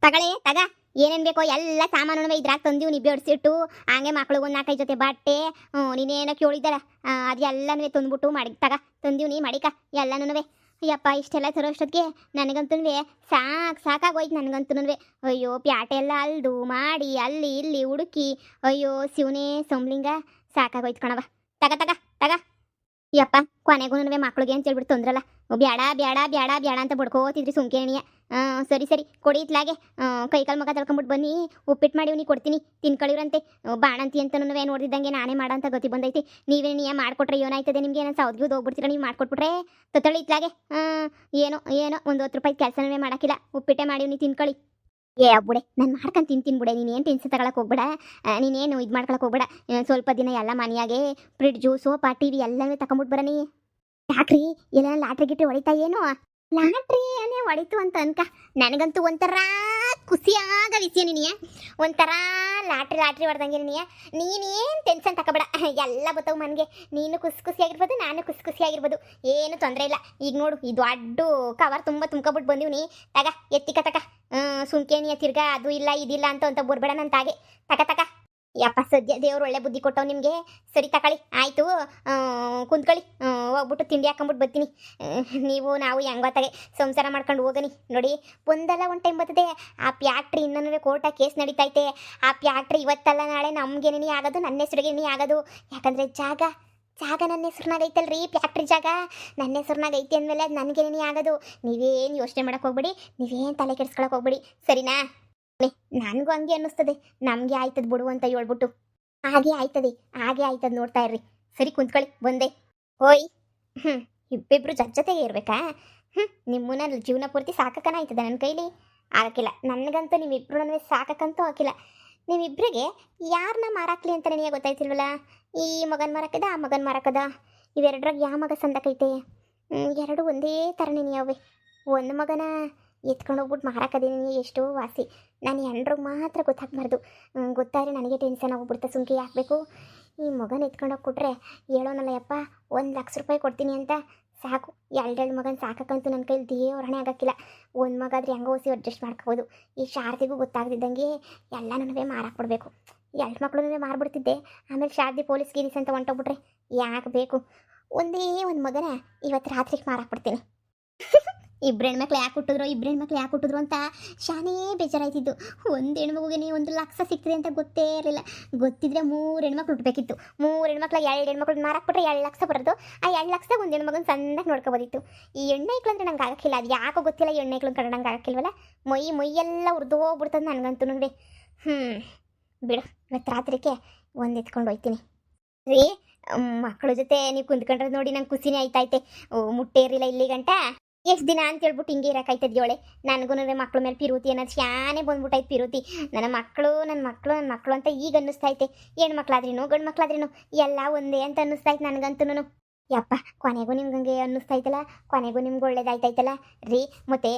ತಗಳೆ ತಗ ಏನೇನ್ ಬೇಕೋ ಎಲ್ಲ ಸಾಮಾನು ಇದ್ರಾಗ ತಂದೀವಿ ನೀ ಬೇಡ್ಸಿಟ್ಟು ಹಂಗೆ ಮಕ್ಳಿಗೆ ಒಂದು 4-5 ಜೊತೆ ಬಟ್ಟೆ ನೀನೇನೋ ಕೇಳಿದ್ದಾರ ಅದೆಲ್ಲನೂ ತಂದ್ಬಿಟ್ಟು ಮಾಡಿ ತಗ ತಂದೀವಿ ನೀ ಮಾಡಿಕ ಎಲ್ಲನೂ. ಯಪ್ಪ ಇಷ್ಟೆಲ್ಲ ತರೋಷ್ಟೊತ್ತಿಗೆ ನನಗಂತೂ ಸಾಕಾಗೋಯ್ತು ನನಗಂತೂ. ಅಯ್ಯೋ ಪ್ಯಾಟೆ ಎಲ್ಲ ಅಲ್ದು ಮಾಡಿ ಅಲ್ಲಿ ಇಲ್ಲಿ ಹುಡುಕಿ ಅಯ್ಯೋ ಶಿವನೇ ಸಂಬ್ಲಿಂಗ ಸಾಕಾಗೋಯ್ತು ಕಣವ. ತಗ ತಗ ತಗ ಯಪ್ಪ ಕೊನೆಗೂ ಮಕ್ಳಿಗೆ ಅಂತ ಹೇಳ್ಬಿಟ್ಟು ತೊಂದ್ರಲ್ಲ ಬ್ಯಾಡ ಬ್ಯಾಡ ಬ್ಯಾಡ ಬ್ಯಾಡ ಅಂತ ಬಡ್ಕೋತಿದ್ರಿ ಸುಮ್ಕೇಣಿಯ. ಸರಿ ಸರಿ ಕೊಡಿ ಇತ್ಲಾಗೆ ಕೈಕಾಲು ಮುಖ ತಳ್ಕೊಂಬಿಟ್ಟು ಬನ್ನಿ ಉಪ್ಪಿಟ್ಟು ಮಾಡಿ ನೀ ಕೊಡ್ತೀನಿ ತಿನ್ಕಳಿವ್ರಂತೆ. ಬಾಣಂತಿ ಅಂತನೂ ನೋಡ್ದಿದ್ದಂಗೆ ನಾನೇ ಮಾಡಂತ ಗತಿ ಬಂದೈತಿ. ನೀವೇ ಮಾಡ್ಕೊಟ್ರೆ ಏನಾಯ್ತದೆ ನಿಮಗೆ ನಾನು ಸೌದ್ಗಿದ್ದು ಹೋಗ್ಬಿಡ್ತೀರ ನೀವು ಮಾಡ್ಕೊಟ್ಬಿಟ್ರೆ ತತ್ತಳಿ ಇತ್ಲಾಗೆ. ಏನೋ ಏನೋ ಒಂದು 10 ರೂಪಾಯಿ ಕೆಲಸನೇ ಮಾಡೋಕ್ಕಿಲ್ಲ ಉಪ್ಪಿಟ್ಟೆ ಮಾಡಿ ನೀ ತಿನ್ಕೊಳ್ಳಿ. ಬುಡೆ ನಾನು ಮಾಡ್ಕೊಂಡು ತಿಂತೀನಿ ಬುಡೆ ನೀನೇನು ಟೆನ್ಷನ್ ತಗೊಳಕ್ಕೆ ಹೋಗ್ಬೇಡ. ನೀನೇನು ಇದು ಮಾಡ್ಕೊಳಕ್ಕೆ ಹೋಗ್ಬೇಡ. ಸ್ವಲ್ಪ ದಿನ ಎಲ್ಲ ಮನೆಯಾಗೆ ಫ್ರಿಡ್ಜು ಸೋಫಾ ಟಿವಿ ಎಲ್ಲನೂ ತಗೊಂಬಿಟ್ಟು ಬರನಿ. ಯಾಕ್ರಿ ಎಲ್ಲ ಲಾಟ್ರಿ ಗಿಟ್ರಿ ಹೊಡಿತಾ ಏನು? ಲಾಟ್ರಿ ಏನೇ ಹೊಡಿತು ಅಂತ ಅನ್ಕ ನನಗಂತೂ ಒಂಥರ ಖುಷಿಯಾಗ ವಿಷಯ ನೀನಿಯ. ಒಂಥರ ಲಾಟ್ರಿ ಹೊಡೆದಂಗೆ ನೀನೇನು ಟೆನ್ಷನ್ ತಗೋಬೇಡ. ಎಲ್ಲ ಬತ್ತವು ಮನೆಗೆ ನೀನು ಖುಷಿಯಾಗಿರ್ಬೋದು ನಾನು ಖುಷಿಯಾಗಿರ್ಬೋದು ಏನು ತೊಂದರೆ ಇಲ್ಲ. ಈಗ ನೋಡು ಈ ದೊಡ್ಡ ಕವರ್ ತುಂಬ ತುಂಬ್ಕೊಬಿಟ್ಟು ಬಂದೀವಿ ನೀ ತಗ ಎತ್ತಿಕ ತಕ ಸುಮ್ಕೇನಿಯ ತಿರ್ಗಾ ಅದು ಇಲ್ಲ ಇದಿಲ್ಲ ಅಂತ ಬರ್ಬೇಡ ನನ್ನ ತಾಗೆ ತಕ ತಕ. ಯಪ್ಪ ಸದ್ಯ ದೇವ್ರು ಒಳ್ಳೆ ಬುದ್ಧಿ ಕೊಟ್ಟವು ನಿಮಗೆ. ಸರಿ ತಕೊಳ್ಳಿ ಆಯಿತು ಕುಂತ್ಕೊಳ್ಳಿ ಹೋಗ್ಬಿಟ್ಟು ತಿಂಡಿ ಹಾಕೊಂಬಿಟ್ಟು ಬರ್ತೀನಿ. ನೀವು ನಾವು ಹೆಂಗೊತ್ತಾಗೆ ಸಂಸಾರ ಮಾಡ್ಕೊಂಡು ಹೋಗನಿ. ನೋಡಿ ಒಂದಲ್ಲ ಒಂದು ಟೈಮ್ ಬರ್ತದೆ ಆ ಫ್ಯಾಕ್ಟ್ರಿ ಇನ್ನೂ ಕೋರ್ಟ ಕೇಸ್ ನಡೀತೈತೆ. ಆ ಫ್ಯಾಕ್ಟ್ರಿ ಇವತ್ತಲ್ಲ ನಾಳೆ ನಮಗೇನೇ ಆಗೋದು ನನ್ನ ಹೆಸ್ರಿಗೇನೇ ಆಗೋದು. ಯಾಕಂದರೆ ಜಾಗ ನನ್ನ ಹೆಸ್ರನಾಗ ಐತಲ್ರಿ ಫ್ಯಾಕ್ಟ್ರಿ ಜಾಗ ನನ್ನ ಹೆಸ್ರನಾಗ ಐತಿ ಅಂದಮೇಲೆ ಅದು ನನಗೇನೇ ಆಗೋದು. ನೀವೇನು ಯೋಚನೆ ಮಾಡೋಕೆ ಹೋಗ್ಬೇಡಿ, ನೀವೇನು ತಲೆ ಕೆಡಿಸ್ಕೊಳಕ್ಕೆ ಹೋಗ್ಬೇಡಿ ಸರಿನಾ? ನನಗೂ ಹಂಗೆ ಅನ್ನಿಸ್ತದೆ ನಮಗೆ ಆಯ್ತದ ಬಿಡು ಅಂತ ಹೇಳ್ಬಿಟ್ಟು. ಹಾಗೆ ಆಯ್ತದ ನೋಡ್ತಾ ಇರ್ರಿ. ಸರಿ ಕುಂತ್ಕೊಳ್ಳಿ ಬಂದೆ. ಓಯ್ ಇಬ್ಬಿಬ್ರು ಜೊತೆಗೆ ಇರ್ಬೇಕಾ? ನಿಮ್ಮನ್ನ ಜೀವನ ಪೂರ್ತಿ ಸಾಕಕ್ಕನ ಆಯ್ತದ ನನ್ನ ಕೈಲಿ? ಆಗಕ್ಕಿಲ್ಲ ನನಗಂತೂ ನಿಮ್ಮಿಬ್ರು ನನಗೆ ಸಾಕಕ್ಕಂತೂ ಹಾಕಿಲ್ಲ. ನಿಮ್ಮಿಬ್ರಿಗೆ ಯಾರನ್ನ ಮಾರಾಕ್ಲಿ ಅಂತ ನನಗೆ ಗೊತ್ತಾಯ್ತಿಲ್ವಲ್ಲ. ಈ ಮಗನ ಮಾರಕದ ಆ ಮಗನ ಮಾರಕದ ಇವೆರಡ್ರಾಗ ಯಾವ ಮಗ ಸಂದಕೈತೆ? ಎರಡು ಒಂದೇ ಥರ ನೆನೆಯವೆ. ಒಂದು ಮಗನ ಎತ್ಕೊಂಡು ಹೋಗ್ಬಿಟ್ಟು ಮಾರಾಕದೀನಿ ಎಷ್ಟೋ ವಾಸಿ. ನಾನು ಹೆಣ್ರಿಗೆ ಮಾತ್ರ ಗೊತ್ತಾಗಬಾರ್ದು. ಗೊತ್ತಾದ್ರೆ ನನಗೆ ಟೆನ್ಷನ್ ಆಗ್ಬಿಡ್ತಾ ಸುಮ್ಕೆ ಯಾಕಬೇಕು. ಈ ಮಗನ ಎತ್ಕೊಂಡೋಗಿ ಕೊಟ್ರೆ ಹೇಳೋನಲ್ಲ ಯಪ್ಪ 1,00,000 ರೂಪಾಯಿ ಕೊಡ್ತೀನಿ ಅಂತ ಸಾಕು. ಎರಡು ಮಗನ ಸಾಕಕ್ಕಂತೂ ನನ್ನ ಕೈಲಿ ದೇವರಣೆ ಆಗೋಕ್ಕಿಲ್ಲ. ಒಂದು ಮಗ ಆದರೆ ಹೆಂಗೋ ಓಸಿ ಅಡ್ಜಸ್ಟ್ ಮಾಡ್ಕೋಬೋದು. ಈ ಶಾರದಿಗೂ ಗೊತ್ತಾಗದಿದ್ದಂಗೆ ಎಲ್ಲ ನನವೇ ಮಾರಾಕ್ಬಿಡ್ಬೇಕು. 2 ಮಕ್ಕಳನ್ನೇ ಮಾರ್ಬಿಡ್ತಿದ್ದೆ. ಆಮೇಲೆ ಶಾರದಿ ಪೊಲೀಸ್ ಗೀರೀಸ್ ಅಂತ ಹೊಂಟೋಗ್ಬಿಟ್ರೆ ಯಾಕೆ ಬೇಕು? ಒಂದೇ ಒಂದು ಮಗನ ಇವತ್ತು ರಾತ್ರಿಗೆ ಮಾರಾಕ್ಬಿಡ್ತೀನಿ. ಇಬ್ರು ಹೆಣ್ಮಕ್ಳು ಯಾಕೆ ಹುಟ್ಟಿದ್ರು ಅಂತ ಶಾನೇ ಬೇಜಾರಾಯ್ತಿದ್ದು. ಒಂದು ಹೆಣ್ಮಗುಗೆ 1,00,000 ಸಿಗ್ತದೆ ಅಂತ ಗೊತ್ತೇ ಇರಲಿಲ್ಲ. ಗೊತ್ತಿದ್ರೆ 3 ಹೆಣ್ಮಕ್ಳು ಹುಟ್ಟಬೇಕಿತ್ತು. 3 ಹೆಣ್ಮಕ್ಳು 2 ಹೆಣ್ಮಕ್ಳು ಮಾರಾಕ್ಬಿಟ್ರೆ 2,00,000 ಬರೋದು. ಆ 2,00,000 ಒಂದು ಹೆಣ್ಮಗನ ಸಣ್ಣಗೆ ನೋಡ್ಕೋಬೋದಿತ್ತು. ಈ ಹೆಣ್ಣೈಕ್ಳು ಅಂದರೆ ನಂಗೆ ಆಗಕ್ಕಿಲ್ಲ. ಅದು ಯಾಕೋ ಗೊತ್ತಿಲ್ಲ ಈ ಹೆಣ್ಣೈಕ್ಳು ಕಂಡು ನಂಗೆ ಆಗಕ್ಕಿಲ್ವಲ್ಲ. ಮೈಯೆಲ್ಲ ಉರ್ದೋಗ್ಬಿಡ್ತದೆ ನನಗಂತೂ ನೋಡಿ. ಬಿಡು ಇವತ್ತು ರಾತ್ರಿಗೆ ಒಂದು ಎತ್ಕೊಂಡು ಹೋಗ್ತೀನಿ ರೀ. ಮಕ್ಕಳ ಜೊತೆ ನೀವು ಕುಂತ್ಕೊಂಡ್ರೆ ನೋಡಿ ನಂಗೆ ಖುಷಿನೇ ಆಯ್ತೈತೆ. ಮುಟ್ಟೆ ಇರಲಿಲ್ಲ ಇಲ್ಲಿ ಗಂಟ ಎಷ್ಟು ದಿನ ಅಂತ ಹೇಳ್ಬಿಟ್ಟು ಹಿಂಗೆ ಇರೋಕ್ಕಾಯ್ತದ್ಯೋಳೆ. ನನಗೂ ಮಕ್ಳ ಮೇಲೆ ಪಿರುತಿ ಅನ್ನೋದು ಶಾನೆ ಬಂದ್ಬಿಟ್ಟೈತೆ ಪಿರುತಿ. ನನ್ನ ಮಕ್ಕಳು ಅಂತ ಈಗ ಅನ್ನಿಸ್ತೈತೆ. ಹೆಣ್ಮಕ್ಳಾದ್ರೇನು ಗಂಡು ಮಕ್ಳಾದ್ರೇನು ಎಲ್ಲ ಒಂದೇ ಅಂತ ಅನ್ನಿಸ್ತೈತೆ ನನಗಂತೂ. ಯಪ್ಪ ಕೊನೆಗೂ ನಿಮ್ಗೆ ಹಂಗೆ ಅನ್ನಿಸ್ತೈತಲ್ಲ, ಕೊನೆಗೂ ನಿಮ್ಗೆ ಒಳ್ಳೇದಾಯ್ತೈತಲ್ಲ ರೀ. ಮತ್ತು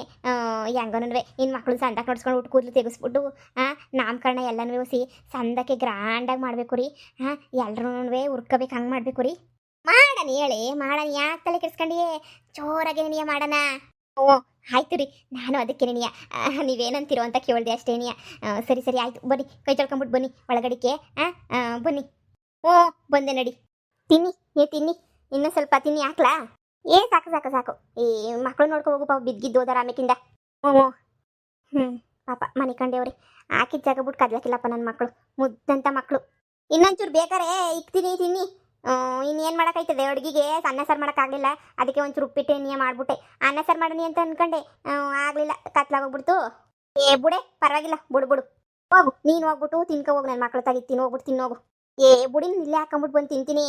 ಹೆಂಗನೂ ಇನ್ನು ಮಕ್ಕಳು ಸಂದಕ್ಕೆ ನೋಡ್ಸ್ಕೊಂಡು ಊಟ ಕೂದಲು ತೆಗೆಸ್ಬಿಟ್ಟು ನಾಮಕರಣ ಎಲ್ಲನೂ ಒಸಿ ಸಂದಕ್ಕೆ ಗ್ರ್ಯಾಂಡಾಗಿ ಮಾಡಬೇಕು ರೀ. ಎಲ್ರೂ ಹುರ್ಕೋಬೇಕು ಹಂಗೆ ಮಾಡಬೇಕು ರೀ. ಮಾಡೋಣ ಯಾಕೆ ತಲೆ ಕೆಡಿಸ್ಕೊಂಡಿಯೇ? ಜೋರಾಗಿ ನೆನೆಯ ಮಾಡೋಣ. ಓ ಆಯ್ತು ರೀ, ನಾನು ಅದಕ್ಕೆ ನೆನೆಯ ನೀವೇನಂತಿರೋ ಅಂತ ಕೇಳಿದೆ ಅಷ್ಟೇ ನೆನೆಯ. ಸರಿ ಆಯಿತು ಬನ್ನಿ, ಕೈ ತೊಳ್ಕೊಂಬಿಟ್ಟು ಬನ್ನಿ ಒಳಗಡಿಕೆ. ಬನ್ನಿ. ಓ ಬಂದೆ ನಡಿ. ತಿನ್ನಿ ಇನ್ನೂ ಸ್ವಲ್ಪ ತಿನ್ನಿ ಹಾಕ್ಲಾ? ಸಾಕು. ಈ ಮಕ್ಕಳು ನೋಡ್ಕೊ ಹೋಗು ಪಾಪ ಬಿದ್ದಿದ್ದು ಹೋದಾರ ಆಮೇಕಿಂದ. ಪಾಪ ಮನೆ ಕಂಡೇವ್ರಿ. ಹಾಕಿದ ಜಾಗ ಬಿಟ್ಟು ಕದ್ಲಕ್ಕಿಲ್ಲಪ್ಪ ನನ್ನ ಮಕ್ಕಳು, ಮುದ್ದಂಥ ಮಕ್ಕಳು. ಇನ್ನೊಂಚೂರು ಬೇಕಾರೆ ಇಕ್ತೀನಿ ತಿನ್ನಿ. ಇನ್ನೇನು ಮಾಡೋಕ್ಕಾಯ್ತದೆ ಅಡುಗೆಗೆ ಅನ್ನ ಸಾರು ಮಾಡೋಕ್ಕಾಗಲಿಲ್ಲ. ಅದಕ್ಕೆ ಒಂಚೂರು ಉಪ್ಪಿಟ್ಟು ಎಣ್ಣೆ ಮಾಡಿಬಿಟ್ಟೆ. ಅನ್ನ ಸಾರು ಮಾಡನಿ ಅಂತ ಅಂದ್ಕೊಂಡೆ, ಆಗಲಿಲ್ಲ, ಕತ್ಲಾಗೋಗ್ಬಿಡ್ತು. ಬುಡೆ ಪರವಾಗಿಲ್ಲ ಬಿಡು ಹೋಗು. ನೀನು ಹೋಗ್ಬಿಟ್ಟು ತಿನ್ಕೊ ಹೋಗು. ನನ್ನ ಮಕ್ಕಳು ತೆಗಿತೀನಿ ಹೋಗ್ಬಿಟ್ಟು ತಿನ್ನೋಗು. ಬುಡಿ ಇಲ್ಲೇ ಹಾಕೊಂಬಿಟ್ಟು ಬಂದು ತಿಂತೀನಿ.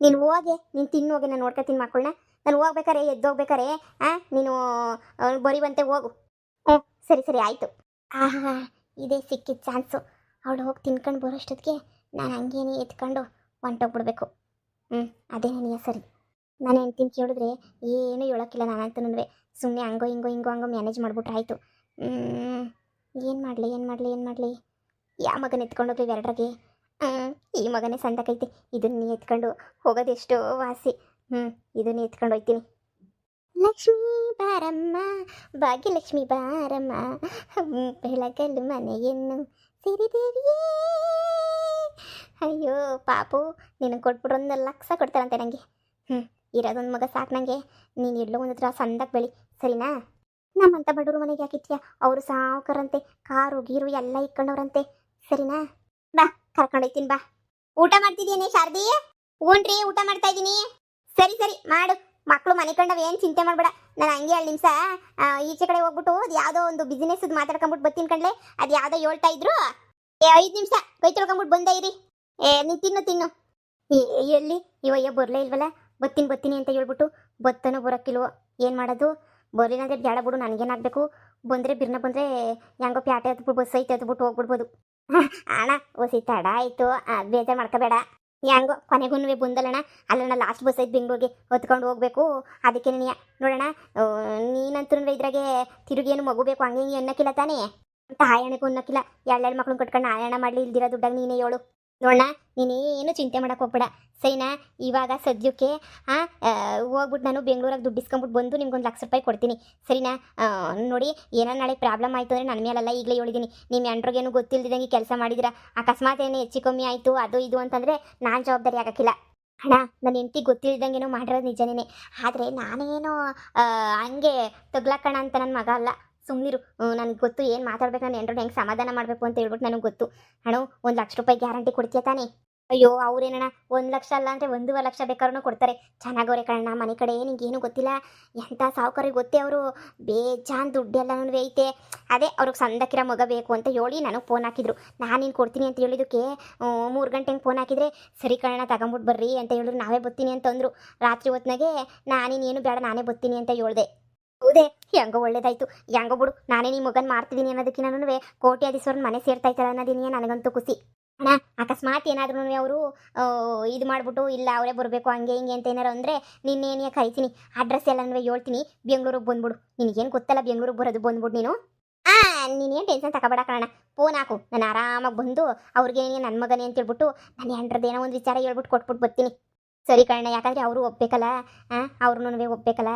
ನೀನು ಹೋಗಿ ನೀನು ತಿನ್ನೋಗಿ, ನಾನು ನೋಡ್ಕೊತೀನಿ ಮಕ್ಕಳನ್ನ. ನಾನು ಹೋಗ್ಬೇಕಾರೆ ಎದ್ದೋಗ್ಬೇಕಾರೆ ನೀನು ಬರೀವಂತೆ ಹೋಗು. ಸರಿ ಆಯಿತು. ಇದೇ ಸಿಕ್ಕಿದ ಚಾನ್ಸು. ಅವಳು ಹೋಗಿ ತಿನ್ಕೊಂಡು ಬರೋಷ್ಟೊತ್ತಿಗೆ ನಾನು ಹಂಗೇನೆ ಎತ್ಕೊಂಡು ಹೊಂಟೋಗ್ಬಿಡ್ಬೇಕು. ಅದೇ ನನಗೆ ಸರಿ. ನಾನು ಹೆಂಡ್ತೀನಿ ಕೇಳಿದ್ರೆ ಏನೂ ಹೇಳೋಕ್ಕಿಲ್ಲ ನಾನಂತನೂ. ಸುಮ್ಮನೆ ಹಂಗೋ ಮ್ಯಾನೇಜ್ ಮಾಡಿಬಿಟ್ರೆ ಆಯಿತು. ಏನು ಮಾಡಲಿ? ಯಾವ ಮಗನ ಎತ್ಕೊಂಡೋಗ್ಲಿ ಎರಡ್ರಾಗೆ? ಈ ಮಗನೇ ಸಂದಕೈತೆ. ಇದನ್ನ ಎತ್ಕೊಂಡು ಹೋಗೋದೆಷ್ಟೋ ವಾಸಿ. ಇದನ್ನ ಎತ್ಕೊಂಡು ಹೋಗ್ತೀನಿ. ಲಕ್ಷ್ಮೀ ಬಾರಮ್ಮ, ಭಾಗ್ಯಲಕ್ಷ್ಮಿ ಬಾರಮ್ಮ, ಬೆಳಗಲು ಮನೆಯನ್ನು ಸಿರಿದೇವಿಯೇ. ಅಯ್ಯೋ ಪಾಪು, ನಿನಗೆ ಕೊಟ್ಬಿಟ್ರು 1,00,000 ಕೊಡ್ತಾರಂತೆ ನನಗೆ. ಇರೋದೊಂದು ಮಗ ಸಾಕು ನನಗೆ. ನೀನು ಎಲ್ಲೋ ಒಂದು ಹತ್ರ ಸಂದಕ್ಕೆ ಬೆಳಿ, ಸರಿನಾ? ನಮ್ಮಂಥ ಬಡವ್ರ ಮನೆಗೆ ಯಾಕಿತ್ಯಾ? ಅವರು ಸಾವುಕಾರಂತೆ, ಕಾರು ಗೀರು ಎಲ್ಲ ಇಟ್ಕೊಂಡವ್ರಂತೆ, ಸರಿನಾ? ಬಾ, ಕರ್ಕೊಂಡೋಯ್ತೀನಿ ಬಾ. ಊಟ ಮಾಡ್ತಿದ್ದೀನಿ ಶಾರದಿ? ಹ್ಞೂನ್ರಿ, ಊಟ ಮಾಡ್ತಾ ಇದ್ದೀನಿ. ಸರಿ ಸರಿ ಮಾಡು. ಮಕ್ಕಳು ಮನೆ ಕಂಡವ ಏನು ಚಿಂತೆ ಮಾಡಬೇಡ. ನಾನು ಹಂಗೆ 2 ನಿಮಿಷ ಈಚೆ ಕಡೆ ಹೋಗ್ಬಿಟ್ಟು ಅದು ಯಾವುದೋ ಒಂದು ಬಿಸ್ನೆಸ್ ಮಾತಾಡ್ಕೊಂಬಿಟ್ಟು ಬರ್ತೀನಿ ಕಣ್ಲೆ. ಅದು ಯಾವುದೋ ಹೇಳ್ತಾ ಇದ್ರು. 5 ನಿಮಿಷ ಕೈ ತೊಳ್ಕೊಂಬಿಟ್ಟು ಬಂದೇ ಇರಿ. ನೀನು ತಿನ್ನು. ಎಲ್ಲಿ ಇವಯ್ಯ ಬರಲೇ ಇಲ್ವಲ್ಲ. ಬರ್ತೀನಿ ಅಂತ ಹೇಳ್ಬಿಟ್ಟು ಬತ್ತನೋ ಬರೋಕ್ಕಿಲ್ವೋ, ಏನು ಮಾಡೋದು? ಬರಲಿಲ್ಲ ಅಂದರೆ ಬೇಡ ಬಿಡು, ನನಗೇನಾಗಬೇಕು. ಬಂದರೆ ಬಿರ್ನ ಬಂದರೆ ಹೆಂಗೋ ಪ್ಯಾಟೆ ಹತ್ಬಿಟ್ಟು ಬಸ್ ಐತೆ ಹತ್ಬಿಟ್ಟು ಹೋಗ್ಬಿಡ್ಬೋದು. ಅಣ್ಣ ಹೊಸಿ ತಡ ಆಯಿತು, ಬೇಜಾರು ಮಾಡ್ಕೋಬೇಡ. ಹೆಂಗೋ ಕೊನೆಗೂ ಬಂದಲ್ಲಣ್ಣ. ಅಲ್ಲಣ್ಣ ಲಾಸ್ಟ್ ಬಸ್ ಐತೆ ಬೆಂಗ್ಳೂರಿಗೆ, ಹೊತ್ಕೊಂಡು ಹೋಗ್ಬೇಕು. ಅದಕ್ಕೆ ನೀ ನೋಡೋಣ, ನೀನಂತೂ ಇದ್ರಾಗೆ ತಿರುಗೇನು ಮಗು ಬೇಕು ಹಂಗೆ ಹಿಂಗೆ ಅನ್ನಕ್ಕಿಲ್ಲ ತಾನೇ ಅಂತ ಆಯಣಕ್ಕೂ ಅನ್ನಕ್ಕಿಲ್ಲ. 2 ಮಕ್ಳನ್ನ ಕಟ್ಕೊಂಡು ಆಯಣ ಮಾಡಲಿ, ಇಲ್ದಿರೋ ದುಡ್ಡಾಗ ನೀನೇ ಹೇಳು. ನೋಡೋಣ, ನೀನೇನು ಚಿಂತೆ ಮಾಡೋಕೆ ಹೋಗ್ಬೇಡ, ಸರಿನಾ? ಇವಾಗ ಸದ್ಯಕ್ಕೆ ಹೋಗ್ಬಿಟ್ಟು ನಾನು ಬೆಂಗಳೂರಾಗ ದುಡ್ಡು ಇಸ್ಕೊಂಬಿಟ್ಟು ಬಂದು ನಿಮ್ಗೆ 1,00,000 ಕೊಡ್ತೀನಿ, ಸರಿನಾ? ನೋಡಿ, ಏನೋ ನಾಳೆ ಪ್ರಾಬ್ಲಮ್ ಆಯಿತು ಅಂದರೆ ನನ್ನ ಮೇಲೆಲ್ಲ ಈಗಲೇ ಹೇಳಿದ್ದೀನಿ. ನಿಮ್ಮ ಎಂಟ್ರಿಗೇನು ಗೊತ್ತಿಲ್ದಿದಂಗೆ ಕೆಲಸ ಮಾಡಿದಿರ, ಅಕಸ್ಮಾತ್ ಏನು ಹೆಚ್ಚು ಕಮ್ಮಿ ಆಯಿತು ಅದು ಇದು ಅಂತಂದರೆ ನಾನು ಜವಾಬ್ದಾರಿ ಆಗೋಕ್ಕಿಲ್ಲ. ಅಣ್ಣ, ನನ್ನ ಹೆಂಡತಿ ಗೊತ್ತಿಲ್ದಂಗೆನೋ ಮಾಡಿರೋದು ನಿಜನೇ. ಆದರೆ ನಾನೇನೋ ಹಂಗೆ ತಗ್ಲಾಕಣ ಅಂತ ನನ್ನ ಮಗ ಅಲ್ಲ. ಸುಮ್ಮನಿರು, ನನಗೆ ಗೊತ್ತು ಏನು ಮಾತಾಡ್ಬೇಕು, ನನ್ನ ಹೆಂಡ್ರನ್ನ ಹೆಂಗೆ ಸಮಾಧಾನ ಮಾಡಬೇಕು ಅಂತ ಹೇಳ್ಬಿಟ್ಟು ನನಗೆ ಗೊತ್ತು. ಅಣ್ಣ, 1,00,000 ಗ್ಯಾರಂಟಿ ಕೊಡ್ತೀಯ ತಾನೇ? ಅಯ್ಯೋ, ಅವ್ರೇನಣ್ಣ 1,00,000 ಅಲ್ಲ ಅಂದರೆ 1,50,000 ಬೇಕಾದ್ರೂ ಕೊಡ್ತಾರೆ. ಚೆನ್ನಾಗವ್ರೆ ಕಣ್ಣ, ಮನೆ ಕಡೆ ನಿಂಗೇನು ಗೊತ್ತಿಲ್ಲ. ಎಂಥ ಸಾವುಕಾರಿಗೆ ಗೊತ್ತೇ, ಅವರು ಬೇಜಾನ್ ದುಡ್ಡೆಲ್ಲನೂ ಐತೆ. ಅದೇ ಅವ್ರಿಗೆ ಸಂದಕ್ಕಿರೋ ಮಗ ಬೇಕು ಅಂತ ಹೇಳಿ ನನಗೆ ಫೋನ್ ಹಾಕಿದ್ರು. ನಾನೇನು ಕೊಡ್ತೀನಿ ಅಂತ ಹೇಳಿದ್ದಕ್ಕೆ 3 ಗಂಟೆಗೆ ಫೋನ್ ಹಾಕಿದರೆ ಸರಿ ಕಣ್ಣ ತಗೊಂಬಿಟ್ಟು ಬರ್ರಿ ಅಂತ ಹೇಳಿದ್ರು. ನಾವೇ ಬರ್ತೀನಿ ಅಂತಂದರು. ರಾತ್ರಿ ಹೊತ್ತಿನಾಗೆ ನಾನೇನೇನು ಬೇಡ, ನಾನೇ ಬರ್ತೀನಿ ಅಂತ ಹೇಳ್ದೆ. ಹೌದೇ, ಹೆಂಗೋ ಒಳ್ಳೇದಾಯ್ತು. ಹೆಂಗೋ ಬಿಡು, ನಾನೇ ನಿಮ್ಮ ಮಗನ ಮಾಡ್ತಿದ್ದೀನಿ ಅನ್ನೋದಕ್ಕೆ ನಾನು ಕೋಟ್ಯಾಧೀಶ್ವರನ ಮನೆ ಸೇರ್ತಾ ಇದ್ದಾರೆ ಅನ್ನೋದಿನಿ ನನಗಂತೂ ಖುಷಿ. ಅಣ್ಣ, ಅಕಸ್ಮಾತ್ ಏನಾದ್ರೂ ಅವರು ಇದು ಮಾಡಿಬಿಟ್ಟು ಇಲ್ಲ ಅವರೇ ಬರಬೇಕು ಹಂಗೆ ಹಿಂಗೆ ಅಂತ ಏನಾರು ಅಂದರೆ ನಿನ್ನೇನೇ ಕರಿತೀನಿ. ಅಡ್ರೆಸ್ ಎಲ್ಲನೂ ಹೇಳ್ತೀನಿ, ಬೆಂಗಳೂರಿಗೆ ಬಂದ್ಬಿಡು. ನಿನಗೇನು ಗೊತ್ತಲ್ಲ ಬೆಂಗಳೂರಿಗೆ ಬರೋದು, ಬಂದ್ಬಿಡು ನೀನು. ನೀನೇನು ಟೆನ್ಷನ್ ತಗೋಬೇಡ ಕಣ, ಫೋನ್ ಹಾಕು, ನಾನು ಆರಾಮಾಗಿ ಬಂದು ಅವ್ರಿಗೆ ನನ್ನ ಮಗನೇ ಅಂತ ಹೇಳ್ಬಿಟ್ಟು ನಾನು ಹೆಂಡ್ರದ್ದೇನೋ ಒಂದು ವಿಚಾರ ಹೇಳ್ಬಿಟ್ಟು ಕೊಟ್ಬಿಟ್ಟು ಬರ್ತೀನಿ. ಸರಿ ಕಣ್ಣ, ಯಾಕಂದರೆ ಅವರು ಒಪ್ಪಬೇಕಲ್ಲ. ಅವ್ರೂ ಒಪ್ಪಬೇಕಲ್ಲ.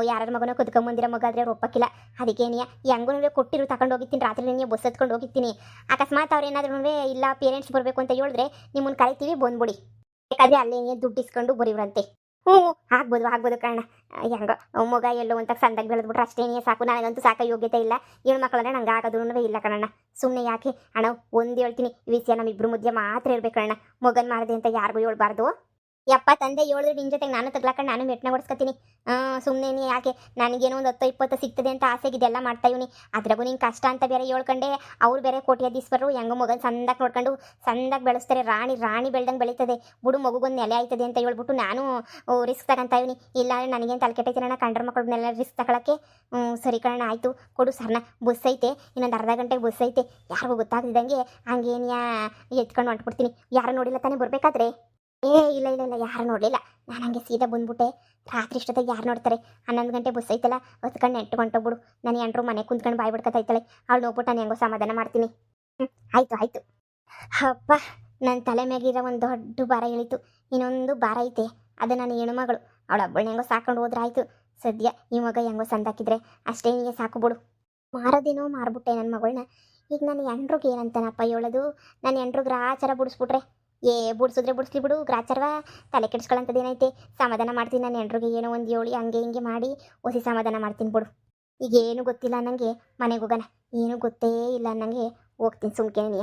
ಯಾರ ಮಗನೋ ಕದ್ಕೊಂಬಂದಿರೋ ಮಗ ಆದರೆ ಅವ್ರು ಒಪ್ಪಕ್ಕಿಲ್ಲ. ಅದಕ್ಕೆ ಹೆಂಗೂ ಕೊಟ್ಟಿರು ತಗೊಂಡು ಹೋಗಿರ್ತೀನಿ. ರಾತ್ರಿ ನೀನು ಬಸ್ ಹತ್ಕೊಂಡು ಹೋಗಿರ್ತೀನಿ. ಅಕಸ್ಮಾತ್ ಅವ್ರು ಏನಾದ್ರೂ ಇಲ್ಲ ಪೇರೆಂಟ್ಸ್ ಬರಬೇಕು ಅಂತ ಹೇಳಿದ್ರೆ ನಿಮ್ಮನ್ನು ಕರಿತೀವಿ, ಬಂದ್ಬಿಡಿ. ಬೇಕಾದರೆ ಅಲ್ಲೇ ದುಡ್ಡು ಇಸ್ಕೊಂಡು ಬರೀವ್ರಂತೆ. ಆಗ್ಬೋದು ಕಣ್ಣ. ಹೆಂಗೋ ಮಗ ಎಲ್ಲೋ ಅಂತ ಸಂದಾಗ ಬೆಳೆದ್ಬಿಟ್ರೆ ಅಷ್ಟೇ ಸಾಕು. ನನಗಂತೂ ಸಾಕೋ ಯೋಗ್ಯತೆ ಇಲ್ಲ. ಹೆಣ್ಮಕ್ಳಂದ್ರೆ ನಂಗೆ ಆಗೋದೂ ಇಲ್ಲ ಕಣ್ಣ. ಸುಮ್ಮನೆ ಯಾಕೆ ಅಣ್ಣ, ಒಂದು ಹೇಳ್ತೀನಿ, ಈ ವಿಷಯ ನಮ್ಮಿಬ್ರು ಮಧ್ಯೆ ಮಾತ್ರ ಇರ್ಬೇಕಣ್ಣ. ಮಗನ ಮಾಡಿದೆ ಅಂತ ಯಾರಿಗೂ ಹೇಳ್ಬಾರ್ದು. ಯಪ್ಪ ತಂದೆ ಹೇಳಿದ್ರೆ ನಿನ್ನ ಜೊತೆಗೆ ನಾನು ತಗ್ಲಾಕೊಂಡು ನಾನು ಮೆಟ್ನ ಓಡಿಸ್ಕೊತೀನಿ. ಸುಮ್ಮನೆ ಯಾಕೆ, ನನಗೇನೋ ಒಂದು 10-20 ಸಿಗ್ತದೆ ಅಂತ ಆಸೆಗೆ ಇದೆಲ್ಲ ಮಾಡ್ತಾ ಇವನಿ. ಅದ್ರಾಗೂ ನಿಂಗೆ ಕಷ್ಟ ಅಂತ ಬೇರೆ ಹೇಳ್ಕೊಂಡೆ. ಅವ್ರು ಬೇರೆ ಕೋಟ್ಯಾಧೀಶ್ವರರು, ಹೆಂಗೋ ಮಗನ ಸಂದಾಗ ನೋಡ್ಕೊಂಡು ಸಂದಾಗ ಬೆಳೆಸ್ತಾರೆ. ರಾಣಿ ಬೆಳ್ದಂಗೆ ಬೆಳೀತದೆ ಬಿಡು, ಮಗುಗೊಂದು ನೆಲೆ ಆಯ್ತದೆ ಅಂತ ಹೇಳ್ಬಿಟ್ಟು ನಾನು ರಿಸ್ಕ್ ತಗೊಂತ ಇವನಿ. ಇಲ್ಲ ನನಗೇನು ತಲೆ ಕೆಟ್ಟೈತೆ ಕಂಡ್ರ ಮಕ್ಕಳನ್ನೆಲ್ಲ ರಿಸ್ಕ್ ತಗೊಳಕ್ಕೆ. ಸರಿ ಕಣ, ಆಯಿತು ಕೊಡು ಸರ್ನ. ಬಸ್ ಐತೆ, ಇನ್ನೊಂದು ಅರ್ಧ ಗಂಟೆಗೆ ಬಸ್ ಐತೆ. ಯಾರಿಗೂ ಗೊತ್ತಾಗ್ತಿದ್ದಂಗೆ ಹಂಗೇನ್ಯಾ ಎತ್ಕೊಂಡು ಹೊಂಟ್ಬಿಡ್ತೀನಿ. ಯಾರು ನೋಡಿಲ್ಲ ತಾನೇ ಬರಬೇಕಾದ್ರೆ? ಇಲ್ಲ ಯಾರು ನೋಡಲಿಲ್ಲ. ನಾನು ಹಂಗೆ ಸೀದಾ ಬಂದ್ಬಿಟ್ಟೆ. ರಾತ್ರಿ ಇಷ್ಟೊತ್ತಿಗೆ ಯಾರು ನೋಡ್ತಾರೆ? 11 ಗಂಟೆ ಬಸ್ ಐತಲ್ಲ, ಹೊತ್ಕೊಂಡು ನೆಂಟು ಹೊಂಟೋಗ್ಬಿಡು. ನಾನು ಎಂಟ್ರು ಮನೆ ಕುಂತ್ಕೊಂಡು ಬಾಯ್ ಬಿಡ್ಕೊತಾಯ್ತಾಳೆ. ಅವಳು ನೋಡ್ಬಿಟ್ಟು ನಾನು ಹೆಂಗೋ ಸಮಾಧಾನ ಮಾಡ್ತೀನಿ. ಆಯಿತು. ಅಪ್ಪ, ನನ್ನ ತಲೆ ಮ್ಯಾಗಿರೋ ಒಂದು ದೊಡ್ಡ ಭಾರ ಇಳಿತು. ಇನ್ನೊಂದು ಭಾರ ಐತೆ, ಅದು ನನ್ನ ಹೆಣ್ಣುಮಗಳು. ಅವಳ ಹಬ್ಬಳನ್ನ ಹೆಂಗೋ ಸಾಕೊಂಡು ಹೋದ್ರೆ ಆಯಿತು. ಸದ್ಯ ಈ ಮಗ ಹೆಂಗೋ ಸಂದಾಕಿದ್ರೆ ಅಷ್ಟೇ, ನೀಗೆ ಸಾಕು ಬಿಡು. ಮಾರೋದೇನೋ ಮಾರ್ಬಿಟ್ಟೆ ನನ್ನ ಮಗಳನ್ನ. ಈಗ ನನ್ನ ಎಂಟ್ರಿಗೆ ಏನಂತಾನಪ್ಪ ಹೇಳೋದು? ನನ್ನ ಎಂಟ್ರಿಗೆ ಗ್ರಾಚಾರ ಬಿಡಿಸ್ಬಿಟ್ರೆ ಬಿಡಿಸಿದ್ರೆ ಬಿಡಿಸ್ಲಿ ಬಿಡು, ಗ್ರಾಚಾರವ ತಲೆ ಕೆಡಿಸ್ಕೊಳ್ಳೋಂಥದ್ದೇನೈತೆ. ಸಮಾಧಾನ ಮಾಡ್ತೀನಿ. ನನ್ನ ಎಂಟ್ರಿಗೆ ಏನೋ ಒಂದು ಹೇಳಿ ಹಂಗೆ ಹಿಂಗೆ ಮಾಡಿ ಹೊಸಿ ಸಮಾಧಾನ ಮಾಡ್ತೀನಿ ಬಿಡು. ಈಗ ಏನು ಗೊತ್ತಿಲ್ಲ ನನಗೆ, ಮನೆಗೆ ಹೋಗೋಣ. ಏನೂ ಗೊತ್ತೇ ಇಲ್ಲ ನನಗೆ, ಹೋಗ್ತೀನಿ ಸುಮ್ಕೆ ನೀ.